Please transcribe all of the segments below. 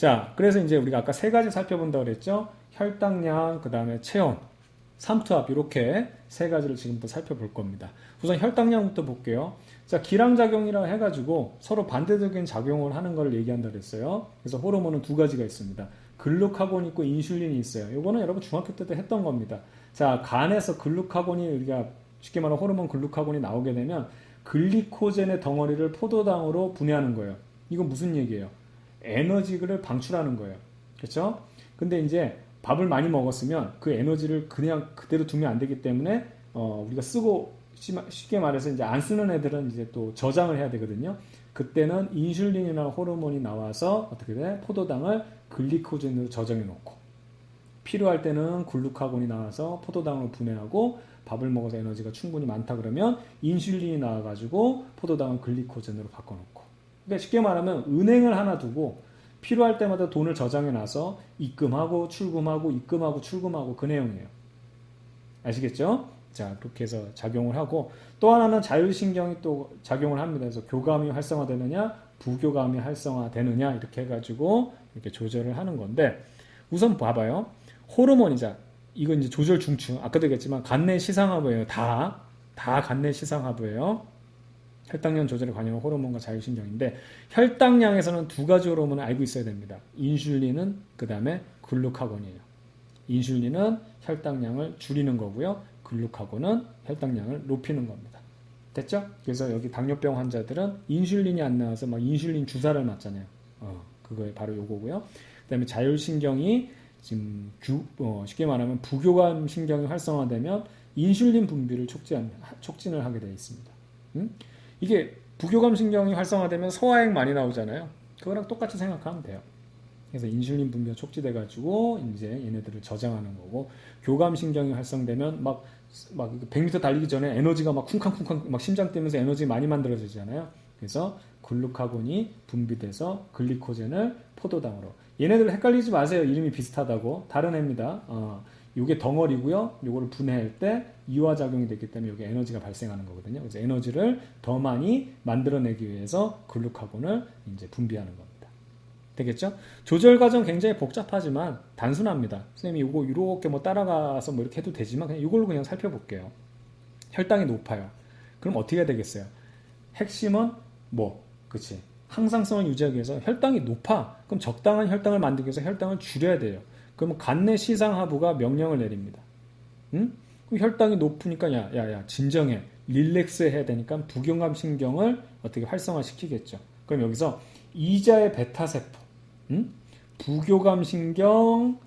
자, 그래서 이제 우리가 아까 세 가지 살펴본다고 그랬죠? 혈당량, 그 다음에 체온, 삼투압 이렇게 세 가지를 지금부터 살펴볼 겁니다. 우선 혈당량부터 볼게요. 자, 기량작용이라 해가지고 서로 반대적인 작용을 하는 걸 얘기한다 그랬어요. 그래서 호르몬은 두 가지가 있습니다. 글루카곤이 있고 인슐린이 있어요. 이거는 여러분 중학교 때도 했던 겁니다. 자, 간에서 글루카곤이 우리가 쉽게 말하면 호르몬 글루카곤이 나오게 되면 글리코젠의 덩어리를 포도당으로 분해하는 거예요. 이건 무슨 얘기예요? 에너지를 방출하는 거예요. 그렇죠? 근데 이제 밥을 많이 먹었으면 그 에너지를 그냥 그대로 두면 안 되기 때문에 우리가 쓰고 쉽게 말해서 이제 안 쓰는 애들은 이제 또 저장을 해야 되거든요. 그때는 인슐린이나 호르몬이 나와서 어떻게 돼? 포도당을 글리코젠으로 저장해 놓고 필요할 때는 글루카곤이 나와서 포도당으로 분해하고 밥을 먹어서 에너지가 충분히 많다 그러면 인슐린이 나와가지고 포도당을 글리코젠으로 바꿔놓고 그러니까 쉽게 말하면 은행을 하나 두고 필요할 때마다 돈을 저장해 놔서 입금하고 출금하고 입금하고 출금하고 그 내용이에요. 아시겠죠? 자, 그렇게 해서 작용을 하고 또 하나는 자율신경이 또 작용을 합니다. 그래서 교감이 활성화되느냐 부교감이 활성화되느냐 이렇게 해가지고 이렇게 조절을 하는 건데 우선 봐봐요. 호르몬이자 이건 이제 조절 중추 아까도 얘기했지만 간내 시상하부예요. 다 간내 시상하부예요. 혈당량 조절에 관여한 호르몬과 자율신경인데 혈당량에서는 두 가지 호르몬을 알고 있어야 됩니다. 인슐린은 그 다음에 글루카곤이에요. 인슐린은 혈당량을 줄이는 거고요. 글루카곤은 혈당량을 높이는 겁니다. 됐죠? 그래서 여기 당뇨병 환자들은 인슐린이 안 나와서 막 인슐린 주사를 맞잖아요. 그거에 바로 요거고요. 그 다음에 자율신경이 지금 쉽게 말하면 부교감 신경이 활성화되면 인슐린 분비를 촉진을 하게 되어 있습니다. 이게 부교감 신경이 활성화되면 소화액 많이 나오잖아요. 그거랑 똑같이 생각하면 돼요. 그래서 인슐린 분비가 촉진돼가지고 이제 얘네들을 저장하는 거고 교감 신경이 활성되면 막 100m 달리기 전에 에너지가 막 쿵쾅쿵쾅 막 심장 뛰면서 에너지 많이 만들어지잖아요. 그래서 글루카곤이 분비돼서 글리코젠을 포도당으로 얘네들 헷갈리지 마세요. 이름이 비슷하다고 다른 애입니다. 요게 덩어리고요. 요거를 분해할 때 이화작용이 됐기 때문에 요게 에너지가 발생하는 거거든요. 그래서 에너지를 더 많이 만들어내기 위해서 글루카곤을 이제 분비하는 겁니다. 되겠죠? 조절 과정 굉장히 복잡하지만 단순합니다. 선생님이 요거 이렇게 뭐 따라가서 뭐 이렇게 해도 되지만 그냥 이걸로 그냥 살펴볼게요. 혈당이 높아요. 그럼 어떻게 해야 되겠어요? 핵심은 그치? 항상성을 유지하기 위해서 혈당이 높아. 그럼 적당한 혈당을 만들기 위해서 혈당을 줄여야 돼요. 그러면 간내 시상하부가 명령을 내립니다. 응? 그럼 혈당이 높으니까 야 진정해. 릴렉스 해야 되니까 부교감 신경을 어떻게 활성화시키겠죠. 그럼 여기서 이자의 베타세포 부교감 신경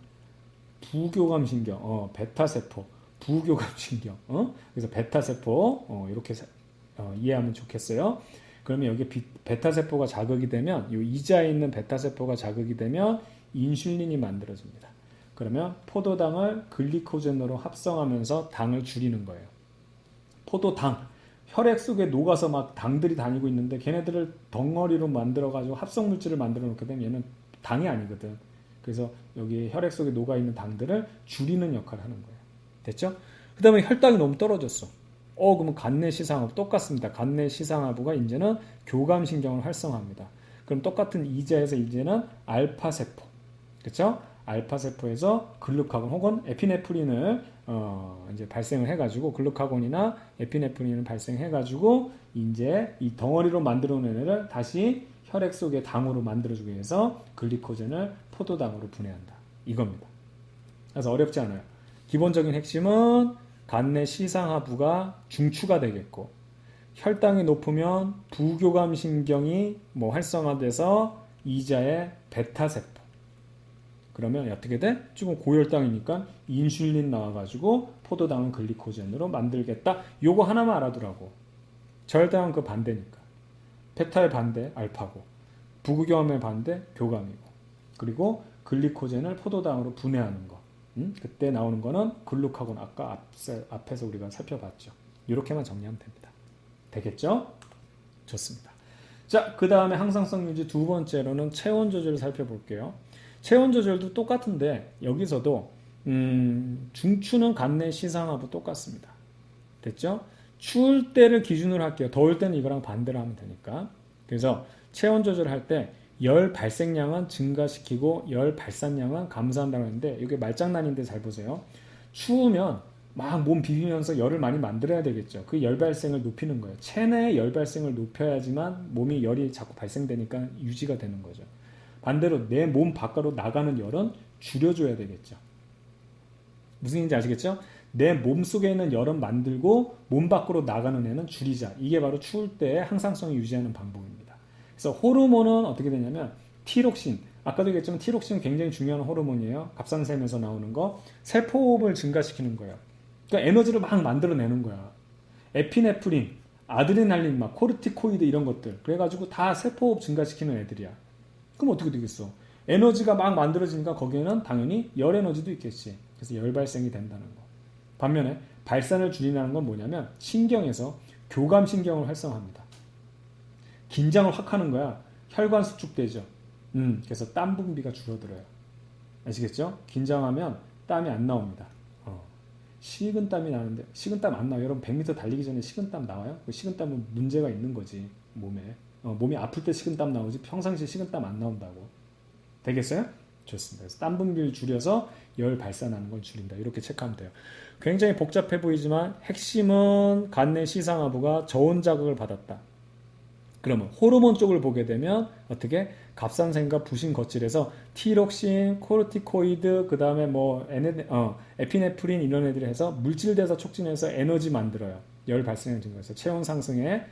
베타세포 부교감 신경 그래서 베타세포 이렇게 이해하면 좋겠어요. 그러면 여기 베타세포가 자극이 되면 이 이자에 있는 베타세포가 자극이 되면 인슐린이 만들어집니다. 그러면 포도당을 글리코젠으로 합성하면서 당을 줄이는 거예요. 포도당 혈액 속에 녹아서 막 당들이 다니고 있는데 걔네들을 덩어리로 만들어가지고 합성물질을 만들어 놓게 되면 얘는 당이 아니거든. 그래서 여기 혈액 속에 녹아있는 당들을 줄이는 역할을 하는 거예요. 됐죠? 그 다음에 혈당이 너무 떨어졌어. 그러면 간내 시상하부 똑같습니다. 간내 시상하부가 이제는 교감신경을 활성화합니다. 그럼 똑같은 이자에서 이제는 알파세포. 그쵸? 알파세포에서 글루카곤 혹은 에피네프린을 이제 발생을 해가지고 글루카곤이나 에피네프린을 발생해가지고 이제 이 덩어리로 만들어낸 애를 다시 혈액 속의 당으로 만들어주기 위해서 글리코젠을 포도당으로 분해한다. 이겁니다. 그래서 어렵지 않아요. 기본적인 핵심은 간내 시상하부가 중추가 되겠고 혈당이 높으면 부교감 신경이 활성화돼서 이자의 베타세포 그러면 어떻게 돼? 조금 고혈당이니까 인슐린 나와가지고 포도당은 글리코젠으로 만들겠다. 요거 하나만 알아두라고. 저혈당은 그 반대니까. 베타의 반대 알파고 부교감의 반대 교감이고 그리고 글리코젠을 포도당으로 분해하는 거. 그때 나오는 거는 글루카곤 아까 앞에서 우리가 살펴봤죠. 이렇게만 정리하면 됩니다. 되겠죠? 좋습니다. 자, 그 다음에 항상성 유지 두 번째로는 체온 조절을 살펴볼게요. 체온 조절도 똑같은데 여기서도 중추는 간내 시상하고 똑같습니다. 됐죠? 추울 때를 기준으로 할게요. 더울 때는 이거랑 반대로 하면 되니까. 그래서 체온 조절을 할 때 열 발생량은 증가시키고 열 발산량은 감소한다고 하는데 이게 말장난인데 잘 보세요. 추우면 막 몸 비비면서 열을 많이 만들어야 되겠죠. 그 열 발생을 높이는 거예요. 체내의 열 발생을 높여야지만 몸이 열이 자꾸 발생되니까 유지가 되는 거죠. 반대로 내 몸 바깥으로 나가는 열은 줄여줘야 되겠죠. 무슨 얘기인지 아시겠죠? 내 몸 속에 있는 열은 만들고 몸 밖으로 나가는 애는 줄이자. 이게 바로 추울 때 항상성을 유지하는 방법입니다. 그래서 호르몬은 어떻게 되냐면 티록신, 아까도 얘기했지만 티록신은 굉장히 중요한 호르몬이에요. 갑상샘에서 나오는 거. 세포호흡을 증가시키는 거예요. 그러니까 에너지를 막 만들어내는 거야. 에피네프린, 아드레날린, 막 코르티코이드 이런 것들. 그래가지고 다 세포호흡 증가시키는 애들이야. 그럼 어떻게 되겠어? 에너지가 막 만들어지니까 거기에는 당연히 열 에너지도 있겠지. 그래서 열 발생이 된다는 거. 반면에 발산을 줄이는 건 뭐냐면 신경에서 교감신경을 활성화합니다. 긴장을 확 하는 거야. 혈관 수축되죠. 그래서 땀 분비가 줄어들어요. 아시겠죠? 긴장하면 땀이 안 나옵니다. 식은땀이 나는데 식은땀 안 나와요. 여러분 100m 달리기 전에 식은땀 나와요? 그 식은땀은 문제가 있는 거지 몸에. 몸이 아플 때 식은땀 나오지 평상시에 식은땀 안 나온다고. 되겠어요? 좋습니다. 그래서 땀 분비를 줄여서 열 발산하는 걸 줄인다. 이렇게 체크하면 돼요. 굉장히 복잡해 보이지만 핵심은 간내 시상하부가 저온 자극을 받았다. 그러면 호르몬 쪽을 보게 되면 어떻게 갑상샘과 부신 거칠에서 티록신, 코르티코이드, 그 다음에 뭐 에피네프린 이런 애들이 해서 물질대사 촉진해서 에너지 만들어요. 열 발생을 증가해서 체온 상승을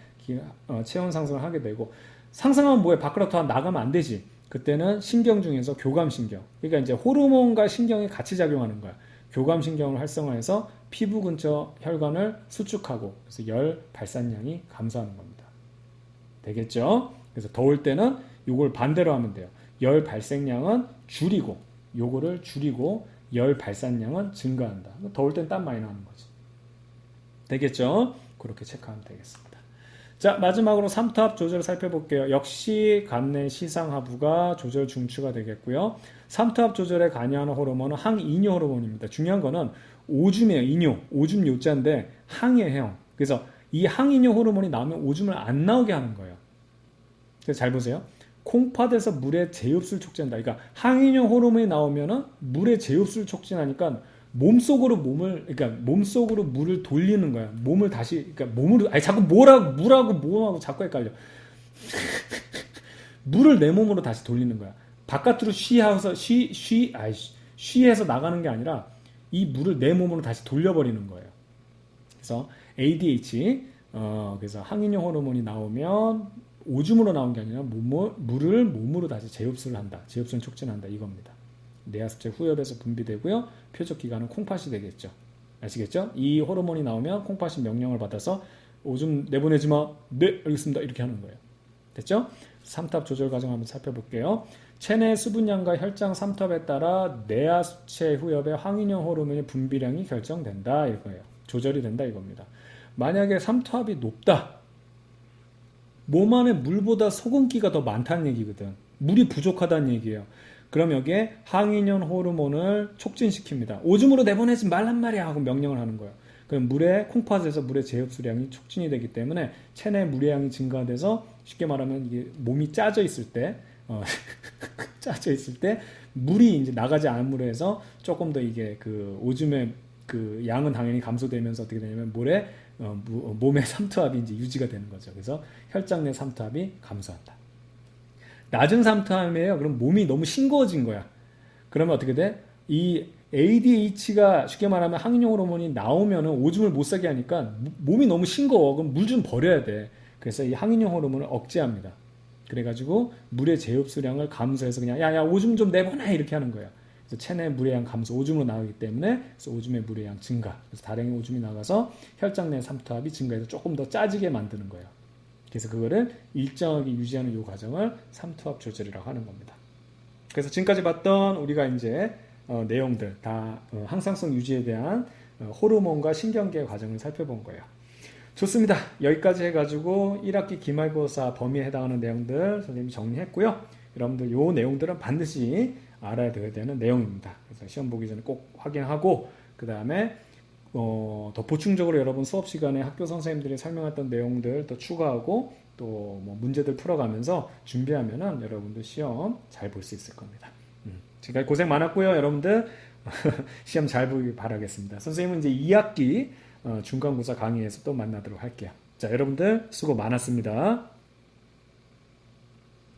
하게 되고 상승하면 뭐해? 밖으로 더 나가면 안 되지. 그때는 신경 중에서 교감신경. 그러니까 이제 호르몬과 신경이 같이 작용하는 거야. 교감신경을 활성화해서 피부 근처 혈관을 수축하고 그래서 열 발산량이 감소하는 겁니다. 되겠죠? 그래서 더울 때는 이걸 반대로 하면 돼요. 열 발생량은 줄이고 요거를 줄이고 열 발산량은 증가한다. 더울 땐 땀 많이 나는 거지. 되겠죠? 그렇게 체크하면 되겠습니다. 자, 마지막으로 삼투압 조절을 살펴볼게요. 역시 간내 시상하부가 조절 중추가 되겠고요. 삼투압 조절에 관여하는 호르몬은 항이뇨 호르몬입니다. 중요한 거는 오줌이에요. 이뇨. 오줌 요자인데 항이에요. 그래서 이 항이뇨 호르몬이 나오면 오줌을 안 나오게 하는 거예요. 그래서 잘 보세요. 콩팥에서 물의 제흡수를 촉진한다. 그러니까 항이뇨 호르몬이 나오면은 물의 제흡수를 촉진하니까 몸속으로 물을 돌리는 거야. 몸을 다시, 그러니까 몸으로, 자꾸 물하고 몸하고 자꾸 헷갈려. 물을 내 몸으로 다시 돌리는 거야. 바깥으로 쉬해서 나가는 게 아니라 이 물을 내 몸으로 다시 돌려버리는 거예요. 그래서 ADH, 그래서 항이뇨 호르몬이 나오면 오줌으로 나온 게 아니라 물을 몸으로 다시 재흡수를 한다. 재흡수를 촉진한다. 이겁니다. 내하수체 후엽에서 분비되고요. 표적기관은 콩팥이 되겠죠. 아시겠죠? 이 호르몬이 나오면 콩팥이 명령을 받아서 오줌 내보내지 마. 네, 알겠습니다. 이렇게 하는 거예요. 됐죠? 삼투압 조절 과정 한번 살펴볼게요. 체내 수분량과 혈장 삼투압에 따라 내하수체 후엽의 항이뇨 호르몬의 분비량이 결정된다. 이거예요. 조절이 된다 이겁니다. 만약에 삼투압이 높다. 몸 안에 물보다 소금기가 더 많다는 얘기거든. 물이 부족하다는 얘기예요. 그럼 여기에 항이뇨 호르몬을 촉진시킵니다. 오줌으로 내보내지 말란 말이야 하고 명령을 하는 거예요. 그럼 콩팥에서 물의 재흡수량이 촉진이 되기 때문에 체내 물의 양이 증가돼서 쉽게 말하면 이게 몸이 짜져 있을 때 물이 이제 나가지 않음으로 해서 조금 더 이게 그 오줌의 그 양은 당연히 감소되면서 어떻게 되냐면 몸의 삼투압이 이제 유지가 되는 거죠. 그래서 혈장 내 삼투압이 감소한다. 낮은 삼투압이에요. 그럼 몸이 너무 싱거워진 거야. 그러면 어떻게 돼? 이 ADH가 쉽게 말하면 항이뇨 호르몬이 나오면은 오줌을 못 싸게 하니까 몸이 너무 싱거워. 그럼 물 좀 버려야 돼. 그래서 이 항이뇨 호르몬을 억제합니다. 그래가지고 물의 재흡수량을 감소해서 그냥 야 오줌 좀 내보내 이렇게 하는 거예요. 그래서 체내 물의 양 감소, 오줌으로 나오기 때문에 그래서 오줌의 물의 양 증가. 그래서 다량의 오줌이 나가서 혈장 내 삼투압이 증가해서 조금 더 짜지게 만드는 거예요. 그래서 그거를 일정하게 유지하는 이 과정을 삼투압 조절이라고 하는 겁니다. 그래서 지금까지 봤던 우리가 이제 내용들 다 항상성 유지에 대한 호르몬과 신경계 과정을 살펴본 거예요. 좋습니다. 여기까지 해가지고 1학기 기말고사 범위에 해당하는 내용들 선생님이 정리했고요. 여러분들 이 내용들은 반드시 알아야 되는 내용입니다. 그래서 시험 보기 전에 꼭 확인하고 그 다음에 더 보충적으로 여러분 수업 시간에 학교 선생님들이 설명했던 내용들 또 추가하고 또 뭐 문제들 풀어가면서 준비하면은 여러분들 시험 잘 볼 수 있을 겁니다. 지금까지 고생 많았고요. 여러분들 시험 잘 보길 바라겠습니다. 선생님은 이제 2학기 중간고사 강의에서 또 만나도록 할게요. 자, 여러분들 수고 많았습니다.